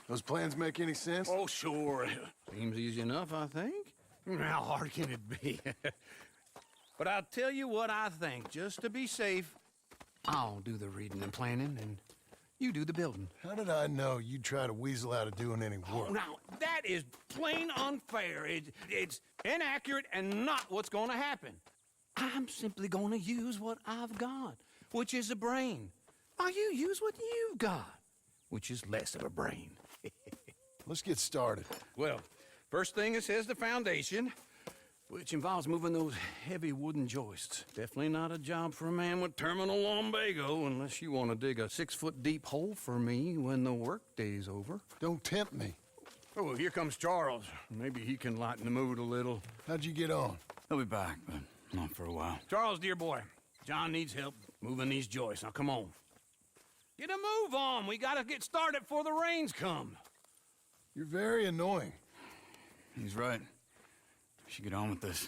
Those plans make any sense? Oh, sure. Seems easy enough, I think. How hard can it be? But I'll tell you what I think. Just to be safe, I'll do the reading and planning, and you do the building. How did I know you'd try to weasel out of doing any work? Now, that is plain unfair. It's inaccurate and not what's going to happen. I'm simply going to use what I've got, which is a brain. Now you use what you've got, which is less of a brain. Let's get started. Well, first thing it says the foundation, which involves moving those heavy wooden joists. Definitely not a job for a man with terminal lumbago, unless you want to dig a 6-foot deep hole for me when the workday's over. Don't tempt me. Oh, here comes Charles. Maybe he can lighten the mood a little. How'd you get on? He'll be back, but not for a while. Charles, dear boy, John needs help moving these joists. Now, come on. Get a move on. We gotta get started before the rains come. You're very annoying. He's right. We should get on with this.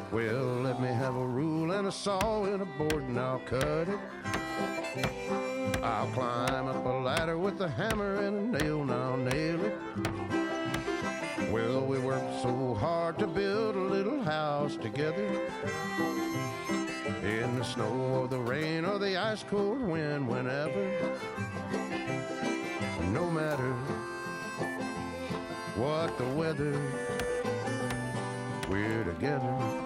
Well, let me have a rule and a saw and a board and I'll cut it. I'll climb up a ladder with a hammer and a nail and I'll nail it. Well, we worked so hard to build a little house together. In the snow or the rain or the ice cold wind, whenever. No matter what the weather, we're together.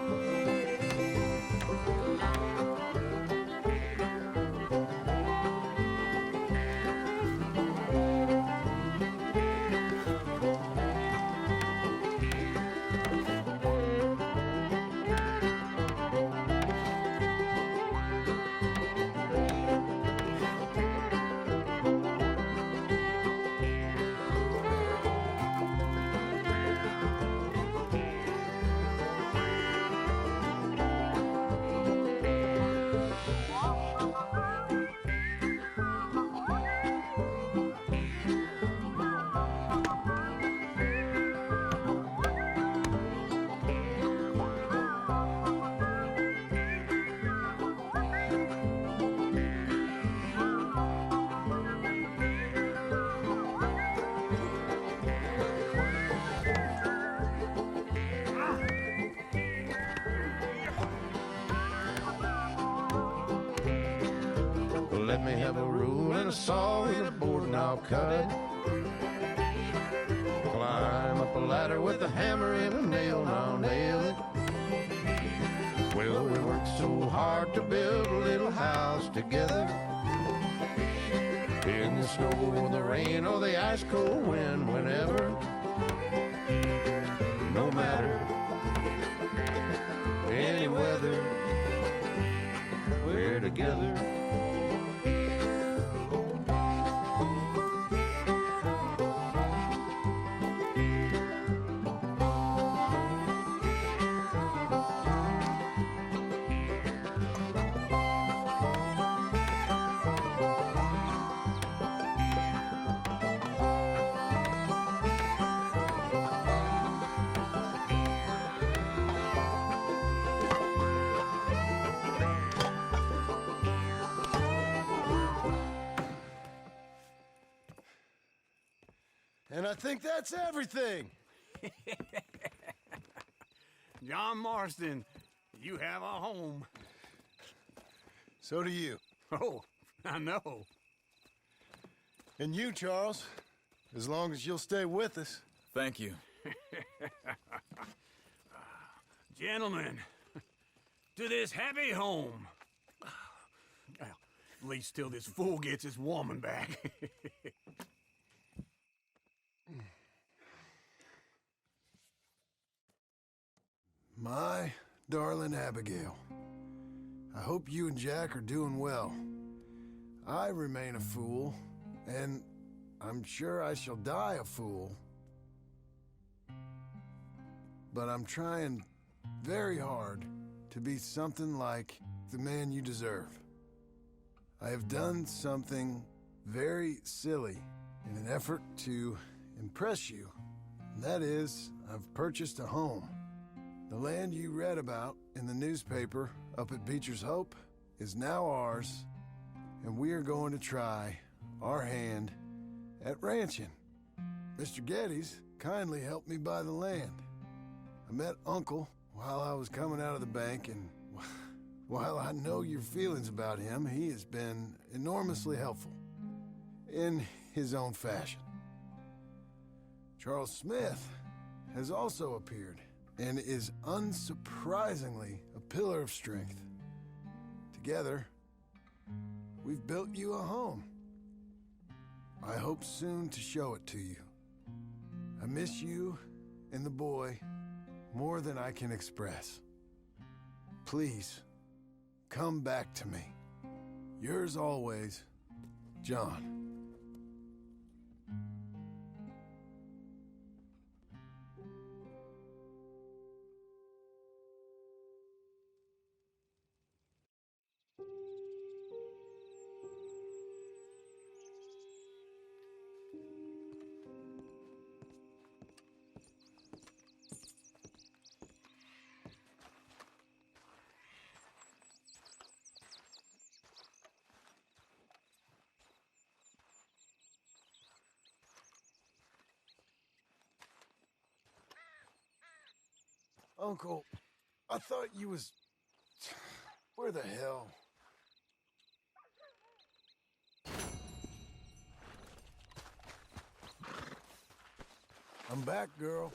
Let me have a rule and a saw and a board and I'll cut it. Climb up a ladder with a hammer and a nail and I'll nail it. Well, we worked so hard to build a little house together. In the snow or the rain or the ice cold wind, whenever. No matter any weather, we're together. And I think that's everything. John Marston, you have a home. So do you. Oh, I know. And you, Charles. As long as you'll stay with us. Thank you. Gentlemen, to this happy home. Well, at least till this fool gets his woman back. My darling Abigail, I hope you and Jack are doing well. I remain a fool, and I'm sure I shall die a fool. But I'm trying very hard to be something like the man you deserve. I have done something very silly in an effort to impress you, and that is, I've purchased a home. The land you read about in the newspaper up at Beecher's Hope is now ours, and we are going to try our hand at ranching. Mr. Geddes kindly helped me buy the land. I met Uncle while I was coming out of the bank, and while I know your feelings about him, he has been enormously helpful in his own fashion. Charles Smith has also appeared and is unsurprisingly a pillar of strength. Together, we've built you a home. I hope soon to show it to you. I miss you and the boy more than I can express. Please, come back to me. Yours always, John. Uncle, I thought you was... Where the hell? I'm back, girl.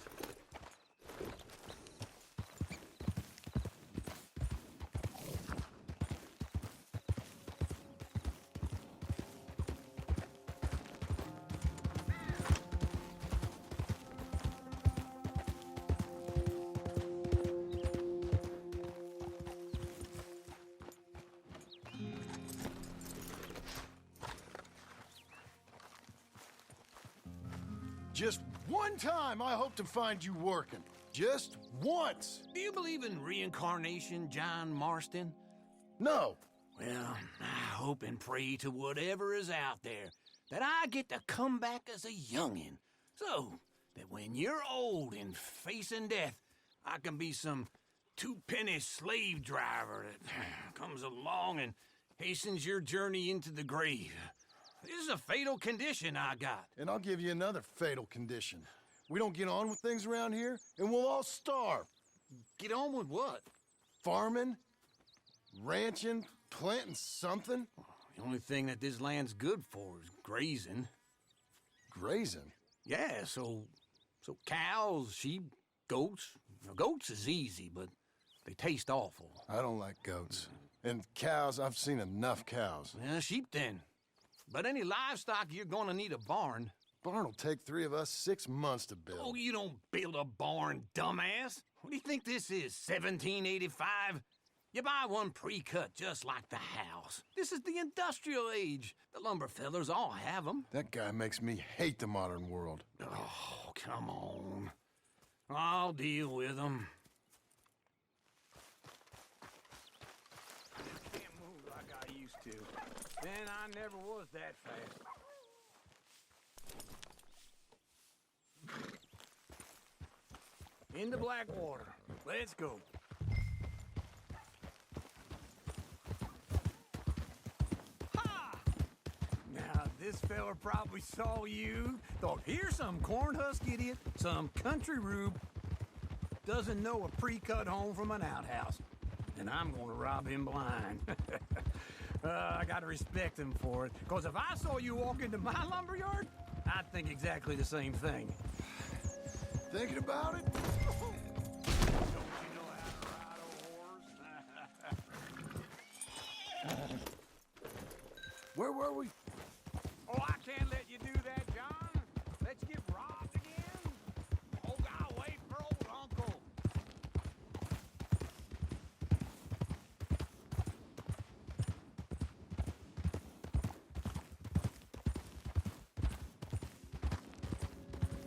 Just one time I hope to find you working. Just once. Do you believe in reincarnation, John Marston? No. Well, I hope and pray to whatever is out there that I get to come back as a youngin', so that when you're old and facing death, I can be some two-penny slave driver that comes along and hastens your journey into the grave. This is a fatal condition I got. And I'll give you another fatal condition. We don't get on with things around here, and we'll all starve. Get on with what? Farming, ranching, planting something. The only thing that this land's good for is grazing. Grazing? Yeah, so cows, sheep, goats. Now, goats is easy, but they taste awful. I don't like goats. And cows, I've seen enough cows. Yeah, sheep then. But any livestock, you're gonna need a barn. Barn will take 3 of us 6 months to build. Oh, you don't build a barn, dumbass. What do you think this is, 1785? You buy one pre-cut just like the house. This is the industrial age. The lumber fellers all have them. That guy makes me hate the modern world. Oh, come on. I'll deal with them. I can't move like I used to. Then I never was that fast. Into Blackwater. Let's go. Ha! Now, this fella probably saw you, thought, here's some corn husk idiot, some country rube, doesn't know a pre-cut home from an outhouse. and I'm gonna rob him blind. I gotta respect him for it, because if I saw you walk into my lumberyard, I'd think exactly the same thing. Thinking about it? Don't you know how to ride a horse? Where were we? Oh, I can't let you do that, John. Let's get robbed again. Oh, God, wait for old Uncle.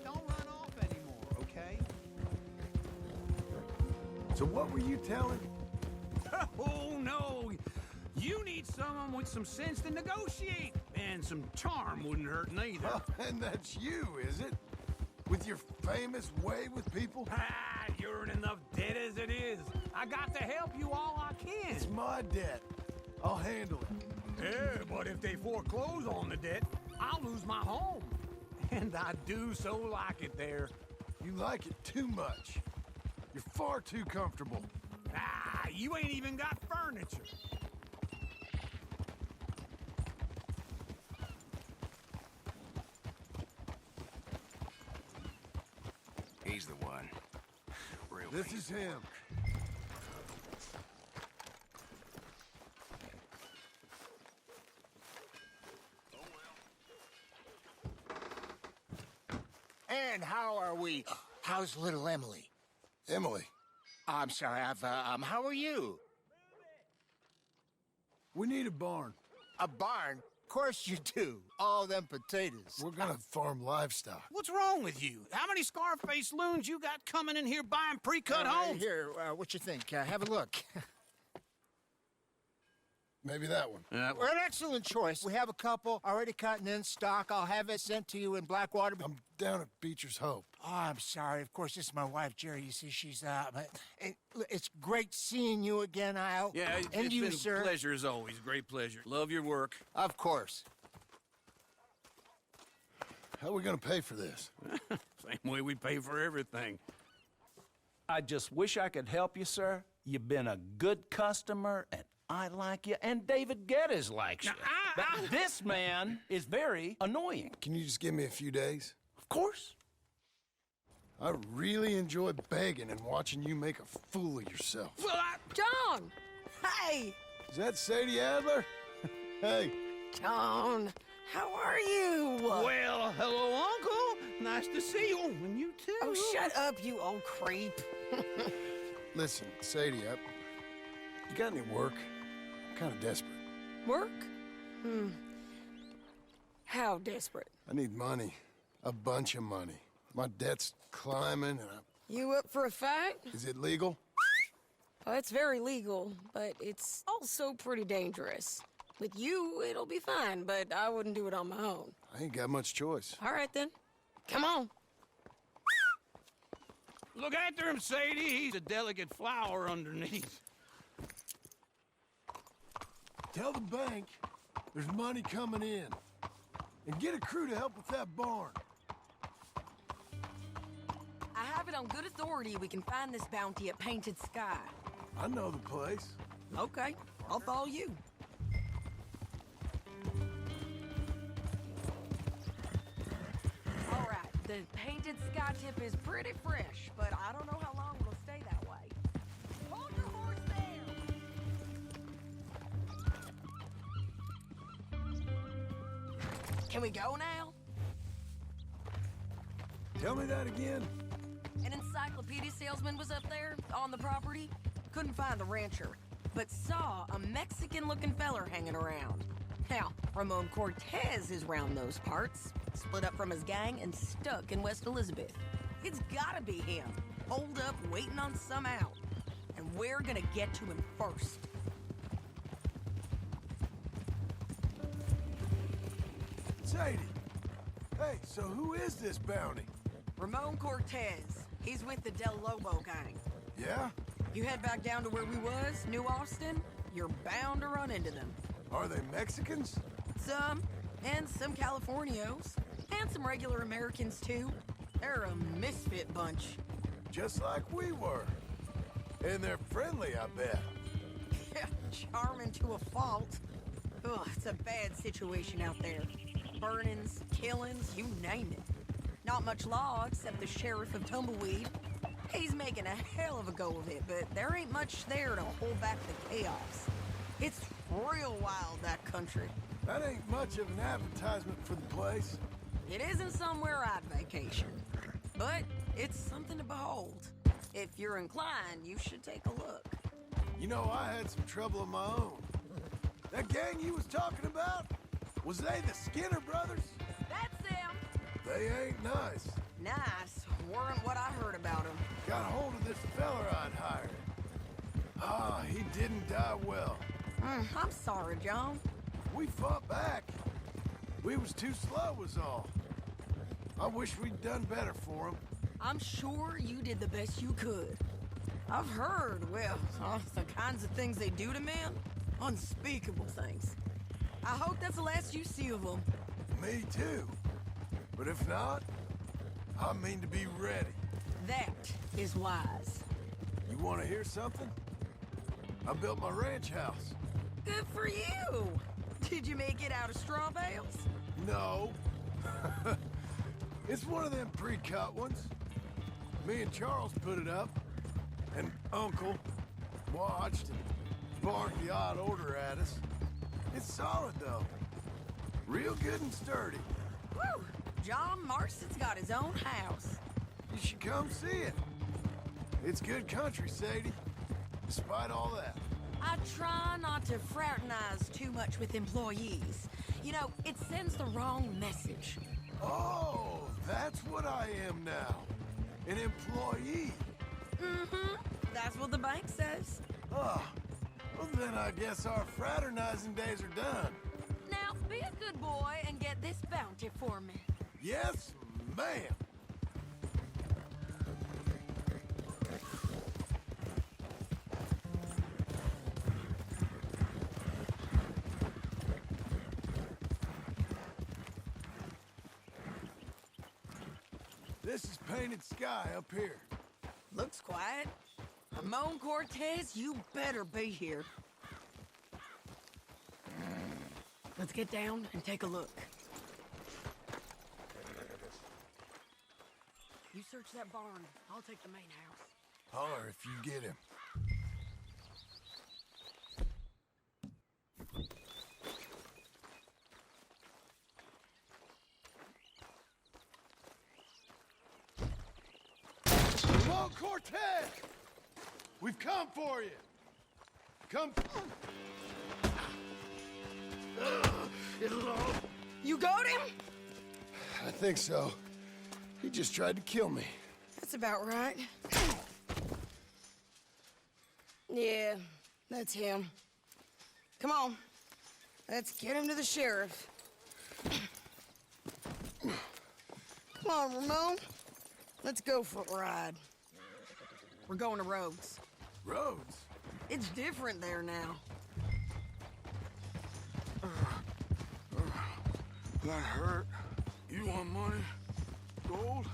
Don't run off anymore, okay? So what were you telling? Oh, no. You need someone with some sense to negotiate. And some charm wouldn't hurt neither. Oh, and that's you, is it? With your famous way with people? Ah, you're in enough debt as it is. I got to help you all I can. It's my debt. I'll handle it. Yeah, but if they foreclose on the debt, I'll lose my home. And I do so like it there. You like it too much. You're far too comfortable. Ah, you ain't even got furniture. He's the one. Real This piece is of him. work. And how are we? How's little Emily? Emily, I'm sorry, how are you? we need a barn. A barn? Of course you do. All them potatoes. We're gonna farm livestock. What's wrong with you? How many Scarface loons you got coming in here buying pre-cut homes? Here, what you think? Have a look. Maybe that one. We're an excellent choice. We have a couple already cut and in stock. I'll have it sent to you in Blackwater. I'm down at Beecher's Hope. Oh, I'm sorry. Of course, this is my wife, Jerry. You see, she's it's great seeing you again, Al. Yeah, and it's you, been sir. a pleasure as always. Great pleasure. Love your work. Of course. How are we gonna pay for this? Same way we pay for everything. I just wish I could help you, sir. You've been a good customer, and I like you, and David Geddes likes you. Now, But this man is very annoying. Can you just give me a few days? Of course. I really enjoy begging and watching you make a fool of yourself. John! Hey! Is that Sadie Adler? Hey, John, how are you? Well, hello, Uncle. Nice to see you. And you too. Oh, shut up, you old creep. listen, Sadie, you got any work? I'm kind of desperate. Work? How desperate? I need money. A bunch of money. My debt's climbing and You up for a fight? Is it legal? Oh, it's very legal, but it's also pretty dangerous. With you, it'll be fine, but I wouldn't do it on my own. I ain't got much choice. All right, then. Come on. Look after him, Sadie. He's a delicate flower underneath. Tell the bank there's money coming in. And get a crew to help with that barn. I have it on good authority we can find this bounty at Painted Sky. I know the place. Okay, I'll follow you. All right, the Painted Sky tip is pretty fresh, but I don't know how long it'll stay that way. Hold your horse there! Can we go now? Tell me that again. An encyclopedia salesman was up there on the property. Couldn't find the rancher, but saw a Mexican-looking feller hanging around. Now, Ramon Cortez is round those parts, split up from his gang and stuck in West Elizabeth. It's gotta be him, holed up waiting on some out. And we're gonna get to him first. Sadie. Hey, so who is this bounty? Ramon Cortez. He's with the Del Lobo gang. Yeah? You head back down to where we was, New Austin, you're bound to run into them. Are they Mexicans? Some, and some Californios, and some regular Americans too. They're a misfit bunch. Just like we were. And they're friendly, I bet. Charming to a fault. Ugh, it's a bad situation out there. Burnings, killings, you name it. Not much law except the sheriff of Tumbleweed. He's making a hell of a go of it, but there ain't much there to hold back the chaos. It's real wild, that country. That ain't much of an advertisement for the place. It isn't somewhere I'd vacation, but it's something to behold. If you're inclined, you should take a look. You know, I had some trouble of my own. That gang you was talking about, was they the Skinner brothers? That's them. They ain't nice. Nice. Weren't what I heard about them. Got hold of this feller I'd hired. Ah, he didn't die well. I'm sorry, John. We fought back. We was too slow was all. I wish we'd done better for him. I'm sure you did the best you could. I've heard, well, the kinds of things they do to men. Unspeakable things. I hope that's the last you see of them. Me too. But if not, I mean to be ready. That is wise. You want to hear something? I built my ranch house. Good for you. Did you make it out of straw bales? No. It's one of them pre-cut ones. Me and Charles put it up, and Uncle watched and barked the odd order at us. It's solid, though. Real good and sturdy. Woo! John Marston's got his own house. You should come see it. It's good country, Sadie, despite all that. I try not to fraternize too much with employees. You know, it sends the wrong message. Oh, that's what I am now. An employee. Mm-hmm. That's what the bank says. Oh, well then I guess our fraternizing days are done. Now, be a good boy and get this bounty for me. Yes, ma'am. This is painted sky up here. Looks quiet. Ramon Cortez, you better be here. Let's get down and take a look. You search that barn. I'll take the main house. Holler if you get him. Ramon Cortez! We've come for you! Come... You got him? I think so. He just tried to kill me. That's about right. Yeah, that's him. Come on. Let's get him to the sheriff. Come on, Ramon. Let's go for a ride. We're going to Rhodes. Rhodes? It's different there now. That hurt. You want money? Gold?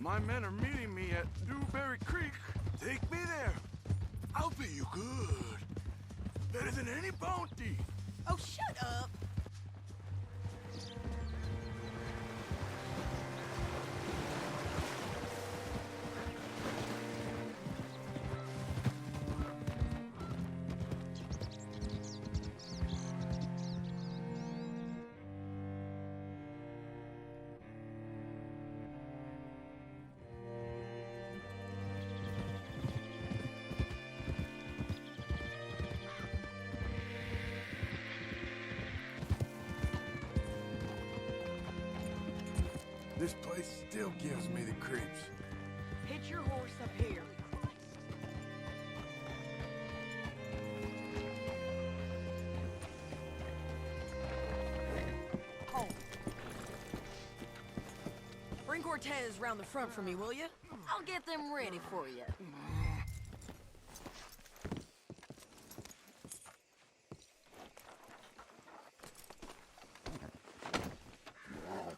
My men are meeting me at Dewberry Creek. Take me there. I'll pay you good. Better than any bounty. Oh, shut up. This place still gives me the creeps. Hitch your horse up here. Oh. Bring Cortez round the front for me, will you? I'll get them ready for you.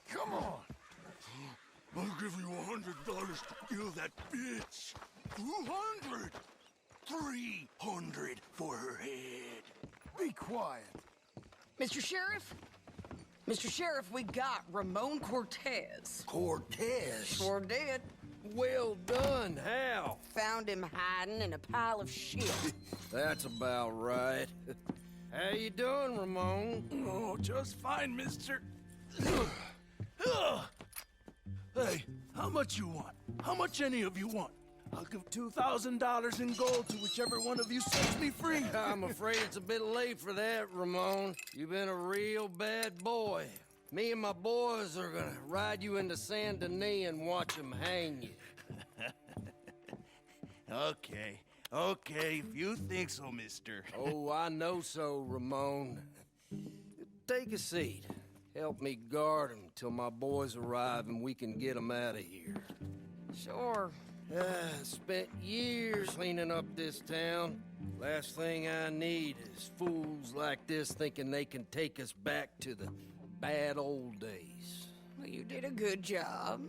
Come on! I'll give you $100 to kill that bitch. 200. 300 for her head. Be quiet. Mr. Sheriff? Mr. Sheriff, we got Ramon Cortez. Cortez? Sure did. Well done, Hal. Found him hiding in a pile of shit. That's about right. How you doing, Ramon? Oh, just fine, mister. Hey, how much you want? How much any of you want? I'll give $2,000 in gold to whichever one of you sets me free. I'm afraid it's a bit late for that, Ramon. You've been a real bad boy. Me and my boys are gonna ride you into Saint Denis and watch them hang you. Okay, if you think so, mister. Oh, I know so, Ramon. Take a seat. Help me guard them till my boys arrive and we can get them out of here. Sure. Spent years cleaning up this town. Last thing I need is fools like this thinking they can take us back to the bad old days. Well, you did a good job.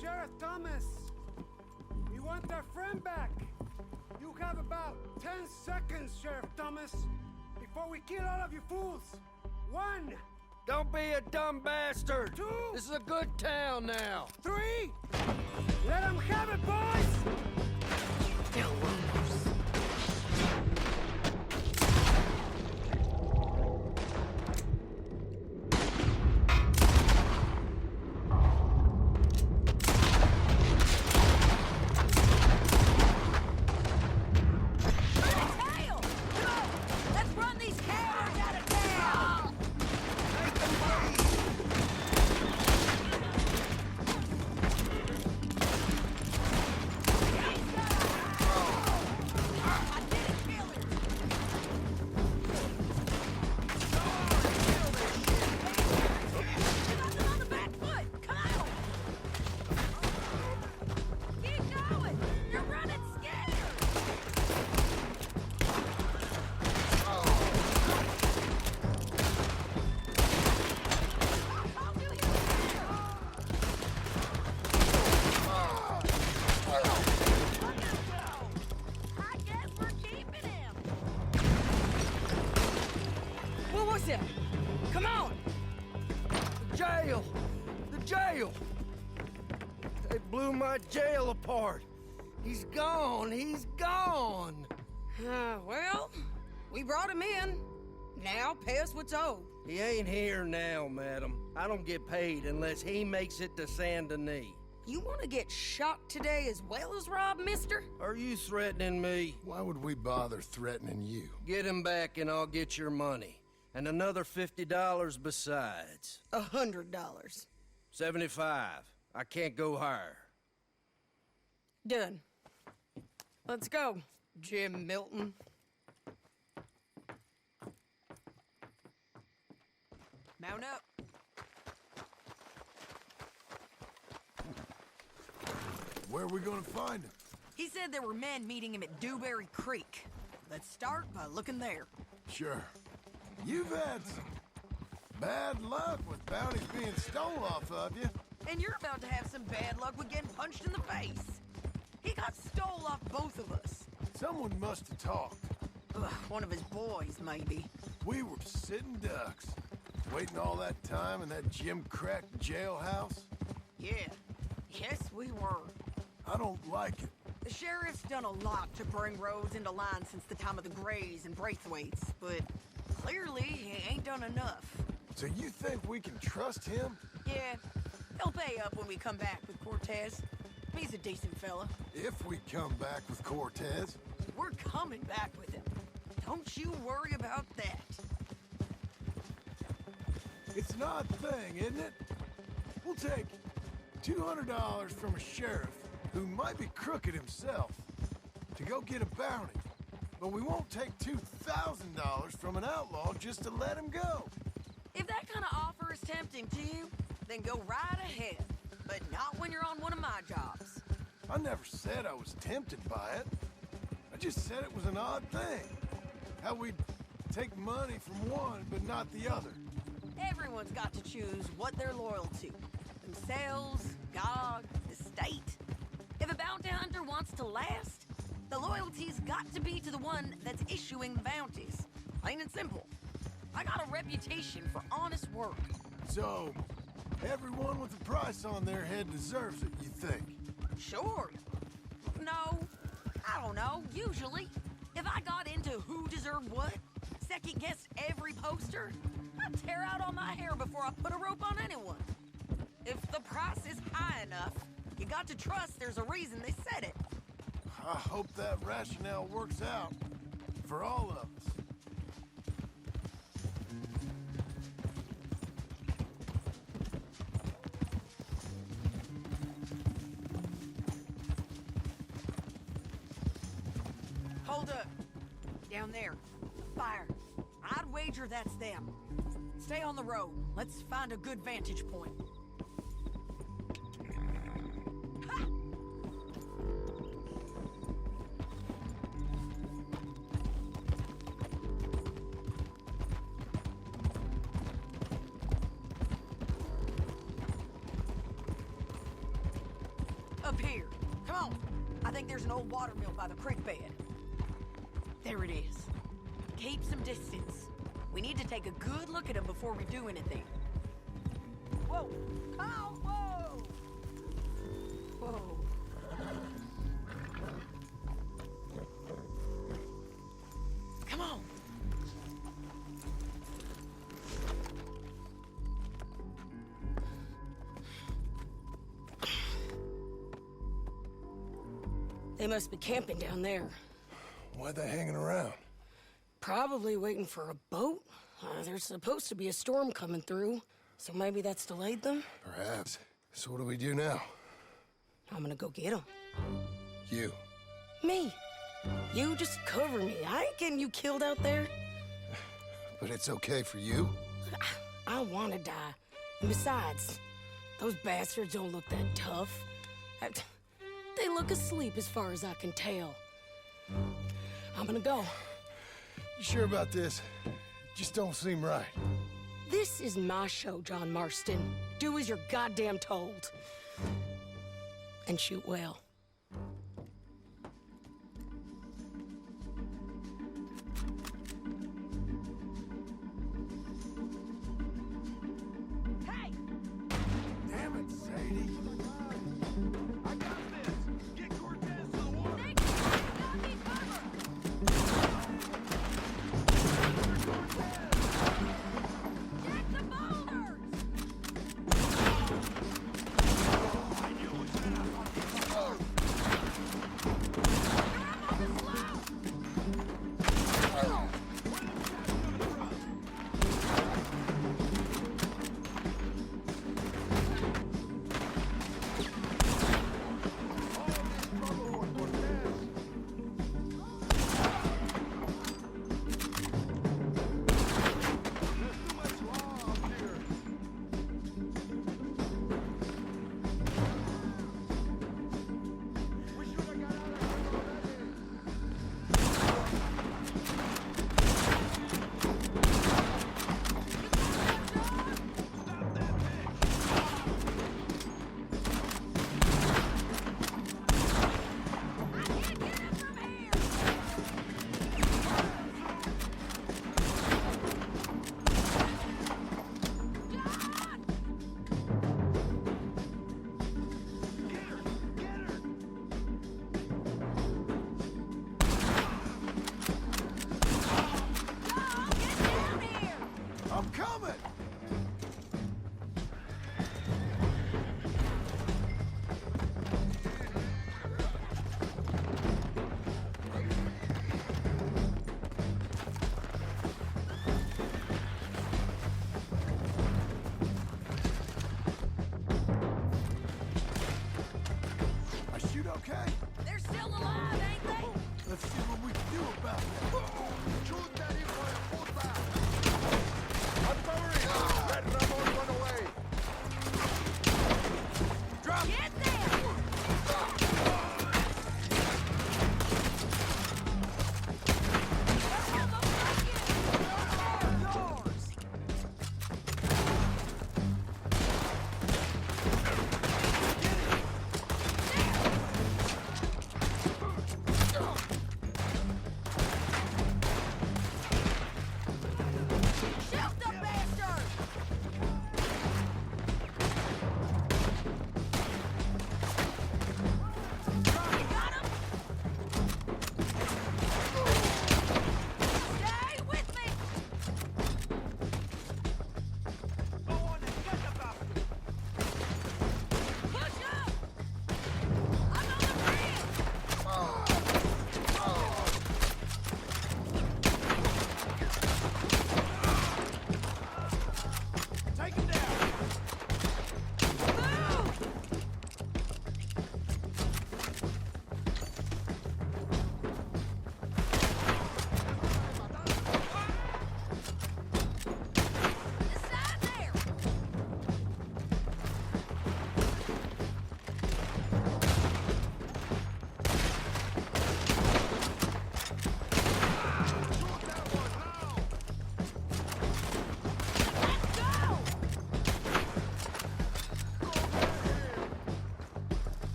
Sheriff Thomas! We want our friend back! You have about 10 seconds, Sheriff Thomas, before we kill all of you fools! 1! Don't be a dumb bastard! 2! This is a good town now! 3! Let them have it, boys! Come on! The jail! They blew my jail apart. He's gone, Well, we brought him in. Now pay us what's owed. He ain't here now, madam. I don't get paid unless he makes it to Saint Denis. You want to get shot today as well as rob, mister? Are you threatening me? Why would we bother threatening you? Get him back and I'll get your money. And another $50 besides. $100. 75. I can't go higher. Done. Let's go, Jim Milton. Mount up. Where are we gonna find him? He said there were men meeting him at Dewberry Creek. Let's start by looking there. Sure. You've had some bad luck with bounties being stolen off of you. And you're about to have some bad luck with getting punched in the face. He got stole off both of us. Someone must have talked. Ugh, one of his boys, maybe. We were sitting ducks, waiting all that time in that gim-crack jailhouse. Yeah. Yes, we were. I don't like it. The sheriff's done a lot to bring roads into line since the time of the Grays and Braithwaites, but clearly he ain't done enough. So you think we can trust him? Yeah, he'll pay up when we come back with Cortez. He's a decent fella. If we come back with Cortez. We're coming back with him. Don't you worry about that. It's an odd thing, isn't it? We'll take $200 from a sheriff who might be crooked himself to go get a bounty. But we won't take $2,000 from an outlaw just to let him go. If that kind of offer is tempting to you, then go right ahead. But not when you're on one of my jobs. I never said I was tempted by it. I just said it was an odd thing. How we'd take money from one, but not the other. Everyone's got to choose what they're loyal to. Themselves, God, the state. If a bounty hunter wants to last, the loyalty's got to be to the one that's issuing the bounties. Plain and simple. I got a reputation for honest work. So, everyone with a price on their head deserves it, you think? Sure. No, I don't know, usually. If I got into who deserved what, second-guessed every poster, I'd tear out all my hair before I put a rope on anyone. If the price is high enough, you got to trust there's a reason they said it. I hope that rationale works out for all of us. Hold up. Down there. Fire. I'd wager that's them. Stay on the road. Let's find a good vantage point. Ha! Up here. Come on. I think there's an old water mill by the creek bed. There it is. Keep some distance. We need to take a good look at him before we do anything. Whoa! Oh, whoa! Whoa. Come on. They must be camping down there. Why are they hanging around? Probably waiting for a boat. There's supposed to be a storm coming through, so maybe that's delayed them? Perhaps. So what do we do now? I'm gonna go get them. You. Me. You just cover me. I ain't getting you killed out there. But it's okay for you? I wanna die. And besides, those bastards don't look that tough. They look asleep as far as I can tell. I'm gonna go. You sure about this? Just don't seem right. This is my show, John Marston. Do as you're goddamn told. And shoot well. Hey! Damn it, Sadie. I got this. Get Cortez to the water. Thank you! Got me covered! Get the boulders! I knew it was gonna happen.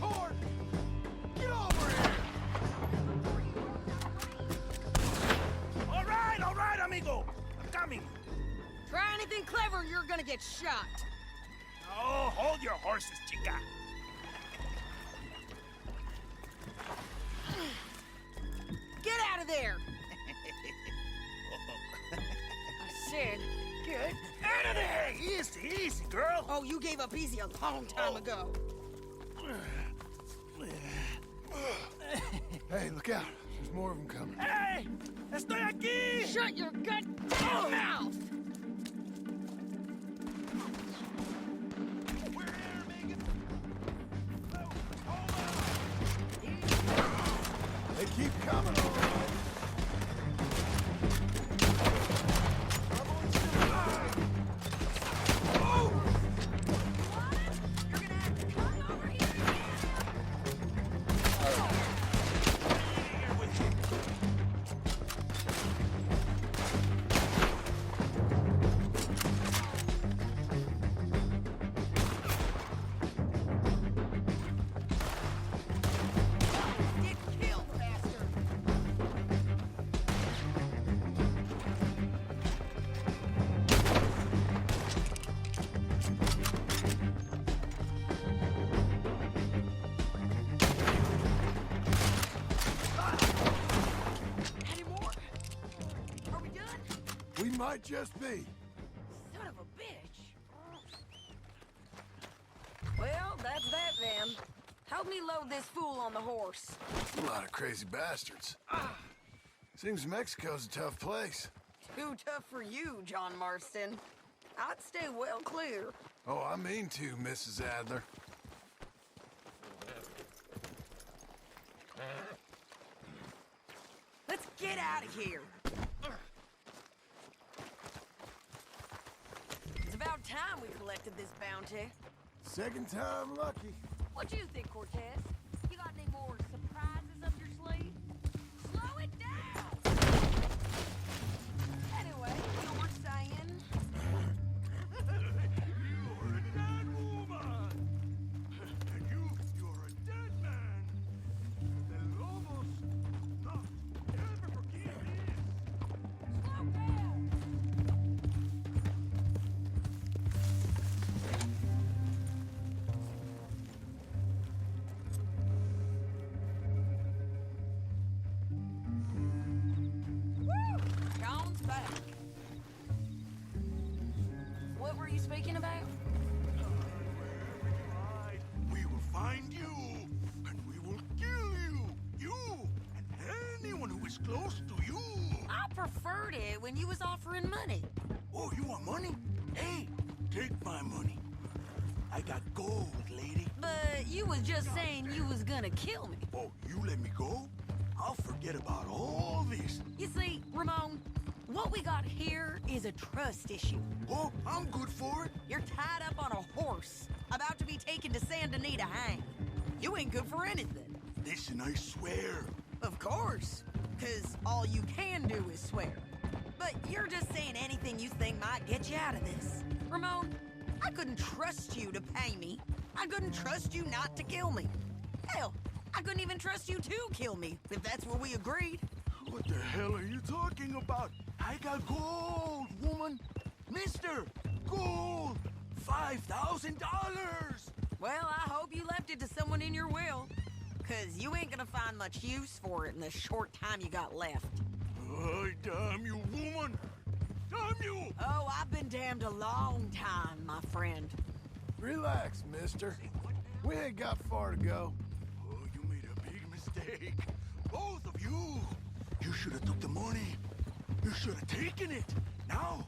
court! Get over here! All right, amigo. I'm coming. Try anything clever and you're gonna get shot. Oh, hold your horses, chica. Get out of there! I said, get Out of there! Easy, easy, girl. Oh, you gave up easy a long time ago. Hey, look out. There's more of them coming. Hey! Estoy aquí! Shut your goddamn mouth! They keep coming, all right. We might just be. Son of a bitch. Well, that's that then. Help me load this fool on the horse. A lot of crazy bastards. Seems Mexico's a tough place. Too tough for you, John Marston. I'd stay well clear. Oh, I mean to, Mrs. Adler. Let's get out of here. It's about time we collected this bounty. Second time lucky. What do you think, Cortez? You got any more surprises up your sleeve? Slow it down! Anyway, you were saying? You're a dead woman! And you're a dead man! The lobos not ever forgive this! Slow down! Woo! John's back. What were you speaking about? We will find you, and we will kill you! You, and anyone who is close to you! I preferred it when you was offering money. Oh, you want money? Hey, take my money. I got gold, lady. But you was just saying you was gonna kill me. Oh, you let me go? I'll forget about all this. You see, Ramon, what we got here is a trust issue. Oh, I'm good for it. You're tied up on a horse, about to be taken to San Denis to hang. You ain't good for anything. Listen, I swear. Of course, because all you can do is swear. But you're just saying anything you think might get you out of this. Ramon, I couldn't trust you to pay me. I couldn't trust you not to kill me. Hell, I couldn't even trust you to kill me, if that's what we agreed. What the hell are you talking about? I got gold, woman. Mister, gold. $5,000. Well, I hope you left it to someone in your will. Because you ain't gonna find much use for it in the short time you got left. Oh, damn you, woman. Damn you. Oh, I've been damned a long time, my friend. Relax, mister. We ain't got far to go. Oh, you made a big mistake. Both of you. You should have took the money. You should have taken it. Now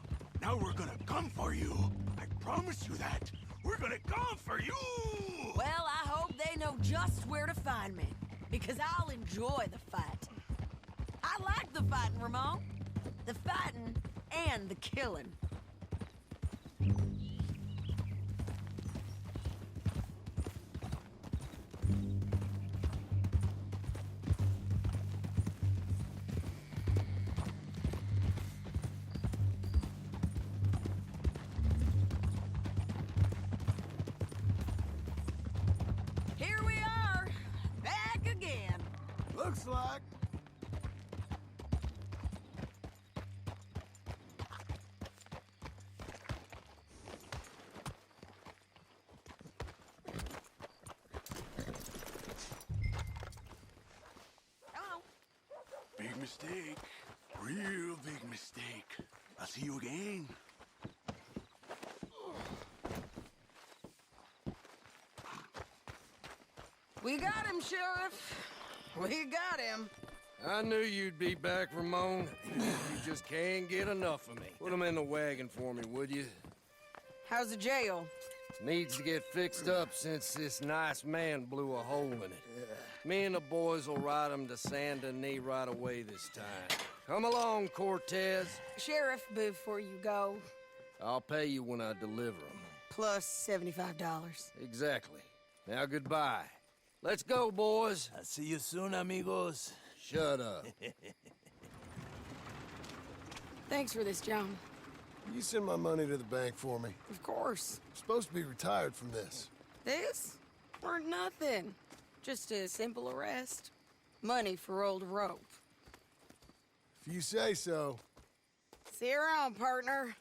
we're gonna come for you. I promise you that. We're gonna come for you. Well, I hope they know just where to find me. Because I'll enjoy the fight. I like the fighting, Ramon. The fighting and the killing. Here we are. Looks like. Hello. Big mistake. Real big mistake. I'll see you again. We got him, Sheriff. We got him. I knew you'd be back, Ramon. You just can't get enough of me. Put him in the wagon for me, would you? How's the jail? Needs to get fixed up since this nice man blew a hole in it. Me and the boys will ride him to Saint Denis right away this time. Come along, Cortez. Sheriff, before you go, I'll pay you when I deliver him. plus $75. Exactly. Now goodbye. Let's go, boys. I'll see you soon, amigos. Shut up. Thanks for this, John. You send my money to the bank for me. Of course. I'm supposed to be retired from this. This? Weren't nothing. Just a simple arrest. Money for old rope. If you say so. See you around, partner.